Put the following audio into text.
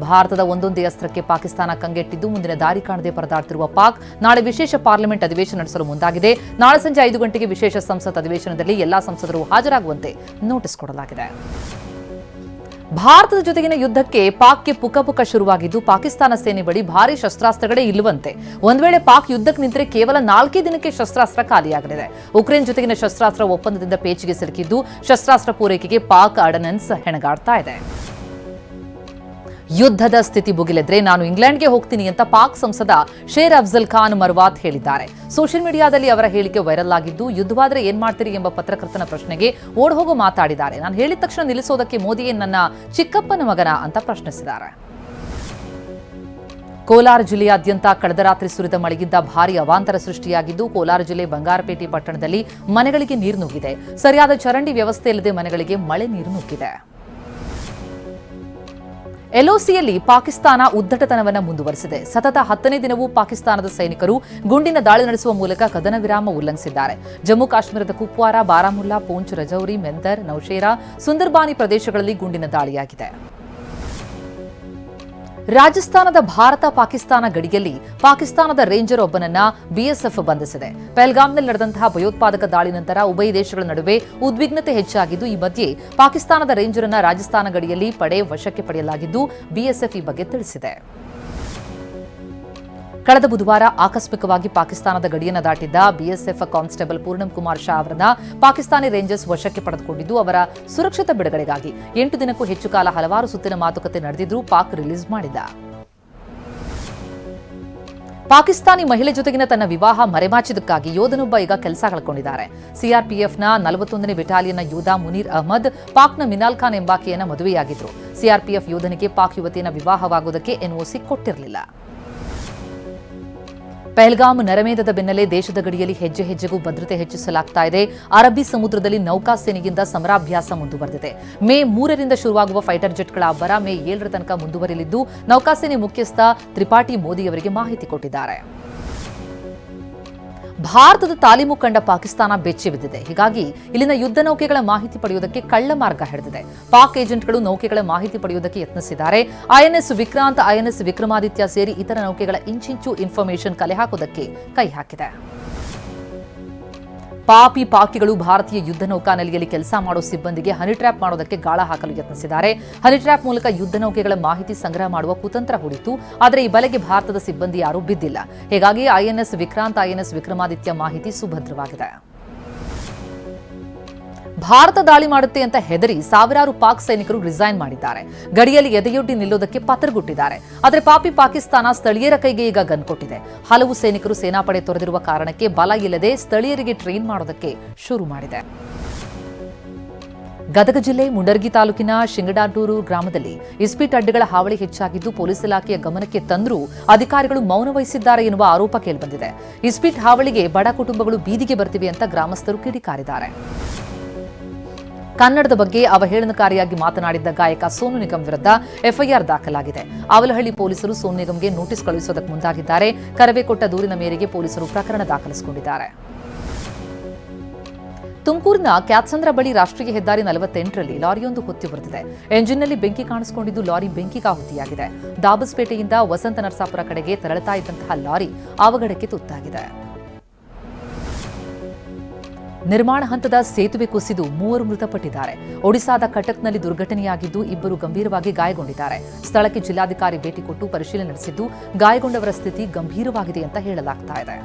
ಭಾರತದ ಒಂದೊಂದೇ ಅಸ್ತ್ರಕ್ಕೆ ಪಾಕಿಸ್ತಾನ ಕಂಗೆಟ್ಟಿದ್ದು ಮುಂದಿನ ದಾರಿ ಕಾಣದೆ ಪರದಾಡ್ತಿರುವ ಪಾಕ್ ನಾಳೆ ವಿಶೇಷ ಪಾರ್ಲಿಮೆಂಟ್ ಅಧಿವೇಶನ ನಡೆಸಲು ಮುಂದಾಗಿದೆ. ನಾಳೆ ಸಂಜೆ 5 ಗಂಟೆಗೆ ವಿಶೇಷ ಸಂಸತ್ ಅಧಿವೇಶನದಲ್ಲಿ ಎಲ್ಲಾ ಸಂಸದರು ಹಾಜರಾಗುವಂತೆ ನೋಟಿಸ್ ಕೊಡಲಾಗಿದೆ. ಭಾರತದ ಜೊತೆಗಿನ ಯುದ್ಧಕ್ಕೆ ಪಾಕ್ಗೆ ಪುಕಪುಕ ಶುರುವಾಗಿದ್ದು ಪಾಕಿಸ್ತಾನ ಸೇನೆ ಬಳಿ ಭಾರಿ ಶಸ್ತ್ರಾಸ್ತ್ರಗಳೇ ಇಲ್ಲವಂತೆ. ಒಂದ್ ವೇಳೆ ಪಾಕ್ ಯುದ್ಧಕ್ಕೆ ನಿಂತರೆ ಕೇವಲ 4 ದಿನಕ್ಕೆ ಶಸ್ತ್ರಾಸ್ತ್ರ ಖಾಲಿಯಾಗಲಿದೆ. ಉಕ್ರೇನ್ ಜೊತೆಗಿನ ಶಸ್ತ್ರಾಸ್ತ್ರ ಒಪ್ಪಂದದಿಂದ ಪೇಚಿಗೆ ಸಿಲುಕಿದ್ದು ಶಸ್ತ್ರಾಸ್ತ್ರ ಪೂರೈಕೆಗೆ ಪಾಕ್ ಆರ್ಡನೆನ್ಸ್ ಹೆಣಗಾಡ್ತಾ ಇದೆ. ಯುದ್ಧದ ಸ್ಥಿತಿ ಭುಗಿಲೆದ್ರೆ ನಾನು ಇಂಗ್ಲೆಂಡ್ಗೆ ಹೋಗ್ತೀನಿ ಅಂತ ಪಾಕ್ ಸಂಸದ ಶೇರ್ ಅಫ್ಜಲ್ ಖಾನ್ ಮರ್ವಾತ್ ಹೇಳಿದ್ದಾರೆ. ಸೋಷಿಯಲ್ ಮೀಡಿಯಾದಲ್ಲಿ ಅವರ ಹೇಳಿಕೆ ವೈರಲ್ ಆಗಿದ್ದು, ಯುದ್ಧವಾದ್ರೆ ಏನ್ ಮಾಡ್ತೀರಿ ಎಂಬ ಪತ್ರಕರ್ತನ ಪ್ರಶ್ನೆಗೆ ಓಡ್ಹೋಗು ಮಾತಾಡಿದ್ದಾರೆ. ನಾನು ಹೇಳಿದ ತಕ್ಷಣ ನಿಲ್ಲಿಸೋದಕ್ಕೆ ಮೋದಿಯೇ ನನ್ನ ಚಿಕ್ಕಪ್ಪನ ಮಗನ ಅಂತ ಪ್ರಶ್ನಿಸಿದ್ದಾರೆ. ಕೋಲಾರ ಜಿಲ್ಲೆಯಾದ್ಯಂತ ಕಳೆದ ರಾತ್ರಿ ಸುರಿದ ಮಳೆಗಿಂದ ಭಾರೀ ಅವಾಂತರ ಸೃಷ್ಟಿಯಾಗಿದ್ದು, ಕೋಲಾರ ಜಿಲ್ಲೆ ಬಂಗಾರಪೇಟೆ ಪಟ್ಟಣದಲ್ಲಿ ಮನೆಗಳಿಗೆ ನೀರು ನುಗ್ಗಿದೆ. ಸರಿಯಾದ ಚರಂಡಿ ವ್ಯವಸ್ಥೆ ಇಲ್ಲದೆ ಮನೆಗಳಿಗೆ ಮಳೆ ನೀರು ನುಗ್ಗಿದೆ. ಎಲ್ಒಸಿಯಲ್ಲಿ ಪಾಕಿಸ್ತಾನ ಉದ್ದಟತನವನ್ನು ಮುಂದುವರೆಸಿದೆ. ಸತತ 10ನೇ ದಿನವೂ ಪಾಕಿಸ್ತಾನದ ಸೈನಿಕರು ಗುಂಡಿನ ದಾಳಿ ನಡೆಸುವ ಮೂಲಕ ಕದನ ವಿರಾಮ ಉಲ್ಲಂಘಿಸಿದ್ದಾರೆ. ಜಮ್ಮು ಕಾಶ್ಮೀರದ ಕುಪ್ವಾರ, ಬಾರಾಮುಲ್ಲಾ, ಪೂಂಚ್, ರಜೌರಿ, ಮೆಂದರ್, ನೌಶೇರಾ, ಸುಂದರ್ಬಾನಿ ಪ್ರದೇಶಗಳಲ್ಲಿ ಗುಂಡಿನ ದಾಳಿಯಾಗಿದೆ. ರಾಜಸ್ಥಾನದ ಭಾರತ ಪಾಕಿಸ್ತಾನ ಗಡಿಯಲ್ಲಿ ಪಾಕಿಸ್ತಾನದ ರೇಂಜರ್ ಒಬ್ಬನನ್ನ ಬಿಎಸ್ಎಫ್ ಬಂಧಿಸಿದೆ. ಪಹಲ್ಗಾಮ್ನಲ್ಲಿ ನಡೆದಂತಹ ಭಯೋತ್ಪಾದಕ ದಾಳಿ ನಂತರ ಉಭಯ ದೇಶಗಳ ನಡುವೆ ಉದ್ವಿಗ್ನತೆ ಹೆಚ್ಚಾಗಿದ್ದು, ಈ ಮಧ್ಯೆ ಪಾಕಿಸ್ತಾನದ ರೇಂಜರ್ ಅನ್ನ ರಾಜಸ್ಥಾನ ಗಡಿಯಲ್ಲಿ ಪಡೆ ವಶಕ್ಕೆ ಪಡೆಯಲಾಗಿದ್ದು ಬಿಎಸ್ಎಫ್ ಈ ಬಗ್ಗೆ ತಿಳಿಸಿದೆ. ಕಳೆದ ಬುಧವಾರ ಆಕಸ್ಮಿಕವಾಗಿ ಪಾಕಿಸ್ತಾನದ ಗಡಿಯನ್ನು ದಾಟಿದ್ದ ಬಿಎಸ್ಎಫ್ ಕಾನ್ಸ್ಟೇಬಲ್ ಪೂರ್ಣಂ ಕುಮಾರ್ ಶಾ ಅವರನ್ನ ಪಾಕಿಸ್ತಾನಿ ರೇಂಜರ್ಸ್ ವಶಕ್ಕೆ ಪಡೆದುಕೊಂಡಿದ್ದು, ಅವರ ಸುರಕ್ಷಿತ ಬಿಡುಗಡೆಗಾಗಿ 8 ದಿನಕ್ಕೂ ಹೆಚ್ಚು ಕಾಲ ಹಲವಾರು ಸುತ್ತಿನ ಮಾತುಕತೆ ನಡೆದಿದ್ರೂ ಪಾಕ್ ರಿಲೀಸ್ ಮಾಡಿಲ್ಲ. ಪಾಕಿಸ್ತಾನಿ ಮಹಿಳೆ ಜೊತೆಗಿನ ತನ್ನ ವಿವಾಹ ಮರೆಮಾಚಿದ್ದಕ್ಕಾಗಿ ಯೋಧನೊಬ್ಬ ಈಗ ಕೆಲಸ ಕಳ್ಕೊಂಡಿದ್ದಾರೆ. ಸಿಆರ್ಪಿಎಫ್ನ 41ನೇ ಬೆಟಾಲಿಯನ್ನ ಯೋಧ ಮುನೀರ್ ಅಹಮದ್ ಪಾಕ್ನ ಮಿನಾಲ್ ಖಾನ್ ಎಂಬಾಕೆಯನ್ನ ಮದುವೆಯಾಗಿದ್ರು. ಸಿಆರ್ಪಿಎಫ್ ಯೋಧನಿಗೆ ಪಾಕ್ ಯುವತಿಯನ್ನ ವಿವಾಹವಾಗುವುದಕ್ಕೆ ಎನ್ಒಸಿ ಕೊಟ್ಟಿರಲಿಲ್ಲ. ಪಹಲ್ಗಾಮ್ ನರಮೇಧದ ಬೆನ್ನಲ್ಲೇ ದೇಶದ ಗಡಿಯಲ್ಲಿ ಹೆಜ್ಜೆ ಹೆಜ್ಜೆಗೂ ಭದ್ರತೆ ಹೆಚ್ಚಿಸಲಾಗ್ತಾ ಇದೆ. ಅರಬ್ಬಿ ಸಮುದ್ರದಲ್ಲಿ ನೌಕಾಸೇನೆಯಿಂದ ಸಮರಾಭ್ಯಾಸ ಮುಂದುವರೆದಿದೆ. ಮೇ 3ರಿಂದ ಶುರುವಾಗುವ ಫೈಟರ್ ಜೆಟ್ಗಳ ಅಬ್ಬರ ಮೇ 7ರ ತನಕ ಮುಂದುವರಿಯಲಿದ್ದು, ನೌಕಾಸೇನೆ ಮುಖ್ಯಸ್ಥ ತ್ರಿಪಾಠಿ ಮೋದಿ ಅವರಿಗೆ ಮಾಹಿತಿ ಕೊಟ್ಟಿದ್ದಾರೆ. ಭಾರತದ ತಾಲೀಮು ಕಂಡ ಪಾಕಿಸ್ತಾನ ಬೆಚ್ಚಿ ಬಿದ್ದಿದೆ. ಹೀಗಾಗಿ ಇಲ್ಲಿನ ಯುದ್ಧ ನೌಕೆಗಳ ಮಾಹಿತಿ ಪಡೆಯುವುದಕ್ಕೆ ಕಳ್ಳ ಮಾರ್ಗ ಹಿಡಿದಿದೆ. ಪಾಕ್ ಏಜೆಂಟ್ಗಳು ನೌಕೆಗಳ ಮಾಹಿತಿ ಪಡೆಯುವುದಕ್ಕೆ ಯತ್ನಿಸಿದ್ದಾರೆ. ಐಎನ್ಎಸ್ ವಿಕ್ರಾಂತ್, ಐಎನ್ಎಸ್ ವಿಕ್ರಮಾದಿತ್ಯ ಸೇರಿ ಇತರ ನೌಕೆಗಳ ಇಂಚಿಂಚು ಇನ್ಫಾರ್ಮೇಷನ್ ಕಲೆ ಹಾಕುವುದಕ್ಕೆ ಕೈ ಹಾಕಿದೆ. ಪಾಕಿಗಳು ಭಾರತೀಯ ಯುದ್ಧ ನೌಕಾನೆಲೆಯಲ್ಲಿ ಕೆಲಸ ಮಾಡೋ ಸಿಬ್ಬಂದಿಗೆ ಹನಿ ಟ್ರ್ಯಾಪ್ ಮಾಡೋದಕ್ಕೆ ಗಾಳ ಹಾಕಲು ಯತ್ನಿಸಿದ್ದಾರೆ. ಹನಿ ಟ್ರ್ಯಾಪ್ ಮೂಲಕ ಯುದ್ಧ ನೌಕೆಗಳ ಮಾಹಿತಿ ಸಂಗ್ರಹ ಮಾಡುವ ಕುತಂತ್ರ ಹೂಡಿತು. ಆದರೆ ಈ ಬಲೆಗೆ ಭಾರತದ ಸಿಬ್ಬಂದಿ ಯಾರೂ ಬಿದ್ದಿಲ್ಲ. ಹೀಗಾಗಿ ಐಎನ್ಎಸ್ ವಿಕ್ರಾಂತ್, ಐಎನ್ಎಸ್ ವಿಕ್ರಮಾದಿತ್ಯ ಮಾಹಿತಿ ಸುಭದ್ರವಾಗಿದೆ. ಭಾರತ ದಾಳಿ ಮಾಡುತ್ತೆ ಅಂತ ಹೆದರಿ ಸಾವಿರಾರು ಪಾಕ್ ಸೈನಿಕರು ರಿಸೈನ್ ಮಾಡಿದ್ದಾರೆ. ಗಡಿಯಲ್ಲಿ ಎದೆಯೊಡ್ಡಿ ನಿಲ್ಲೋದಕ್ಕೆ ಪತ್ರಗುಟ್ಟಿದ್ದಾರೆ. ಆದರೆ ಪಾಕಿಸ್ತಾನ ಸ್ಥಳೀಯರ ಕೈಗೆ ಈಗ ಗನ್ ಕೊಟ್ಟಿದೆ. ಹಲವು ಸೈನಿಕರು ಸೇನಾಪಡೆ ತೊರೆದಿರುವ ಕಾರಣಕ್ಕೆ ಬಲ ಇಲ್ಲದೆ ಸ್ಥಳೀಯರಿಗೆ ಟ್ರೈನ್ ಮಾಡೋದಕ್ಕೆ ಶುರು ಮಾಡಿದೆ. ಗದಗ ಜಿಲ್ಲೆ ಮುಂಡರ್ಗಿ ತಾಲೂಕಿನ ಶಿಂಗಡಾಟೂರು ಗ್ರಾಮದಲ್ಲಿ ಇಸ್ಪೀಟ್ ಅಡ್ಡೆಗಳ ಹಾವಳಿ ಹೆಚ್ಚಾಗಿದ್ದು, ಪೊಲೀಸ್ ಇಲಾಖೆಯ ಗಮನಕ್ಕೆ ತಂದರೂ ಅಧಿಕಾರಿಗಳು ಮೌನ ವಹಿಸಿದ್ದಾರೆ ಎನ್ನುವ ಆರೋಪ ಕೇಳಿಬಂದಿದೆ. ಇಸ್ಪೀಟ್ ಹಾವಳಿಗೆ ಬಡ ಕುಟುಂಬಗಳು ಬೀದಿಗೆ ಬರ್ತಿವೆ ಅಂತ ಗ್ರಾಮಸ್ಥರು ಕಿಡಿಕಾರಿದ್ದಾರೆ. ಕನ್ನಡದ ಬಗ್ಗೆ ಅವಹೇಳನಕಾರಿಯಾಗಿ ಮಾತನಾಡಿದ್ದ ಗಾಯಕ ಸೋನು ನಿಗಮ್ ವಿರುದ್ಧ ಎಫ್ಐಆರ್ ದಾಖಲಾಗಿದೆ. ಅವಲಹಳ್ಳಿ ಪೊಲೀಸರು ಸೋನು ನಿಗಮ್ಗೆ ನೋಟಿಸ್ ಕಳುಹಿಸುವುದಕ್ಕೆ ಮುಂದಾಗಿದ್ದಾರೆ. ಕರವೇ ಕೊಟ್ಟ ದೂರಿನ ಮೇರೆಗೆ ಪೊಲೀಸರು ಪ್ರಕರಣ ದಾಖಲಿಸಿಕೊಂಡಿದ್ದಾರೆ. ತುಮಕೂರಿನ ಕ್ಯಾತ್ಸಂದ್ರ ಬಳಿ ರಾಷ್ಟ್ರೀಯ ಹೆದ್ದಾರಿ 48ರಲ್ಲಿ ಲಾರಿಯೊಂದು ಹೊತ್ತಿ ಬರುತ್ತಿದೆ. ಎಂಜಿನ್ನಲ್ಲಿ ಬೆಂಕಿ ಕಾಣಿಸಿಕೊಂಡಿದ್ದು ಲಾರಿ ಬೆಂಕಿಗಾಹುತಿಯಾಗಿದೆ. ದಾಬಸ್ಪೇಟೆಯಿಂದ ವಸಂತ ನರಸಾಪುರ ಕಡೆಗೆ ತೆರಳುತ್ತಾ ಇದ್ದಂತಹ ಲಾರಿ ಅವಘಡಕ್ಕೆ ತುತ್ತಾಗಿದೆ. ನಿರ್ಮಾಣ ಹಂತದ ಸೇತುವೆ ಕುಸಿದು 3 ಮೃತಪಟ್ಟಿದ್ದಾರೆ. ಒಡಿಶಾದ ಕಟಕ್ನಲ್ಲಿ ದುರ್ಘಟನೆಯಾಗಿದ್ದು, 2 ಗಂಭೀರವಾಗಿ ಗಾಯಗೊಂಡಿದ್ದಾರೆ. ಸ್ಥಳಕ್ಕೆ ಜಿಲ್ಲಾಧಿಕಾರಿ ಭೇಟಿ ಕೊಟ್ಟು ಪರಿಶೀಲನೆ ನಡೆಸಿದ್ದು, ಗಾಯಗೊಂಡವರ ಸ್ಥಿತಿ ಗಂಭೀರವಾಗಿದೆ ಅಂತ ಹೇಳಲಾಗ್ತಾ ಇದೆ.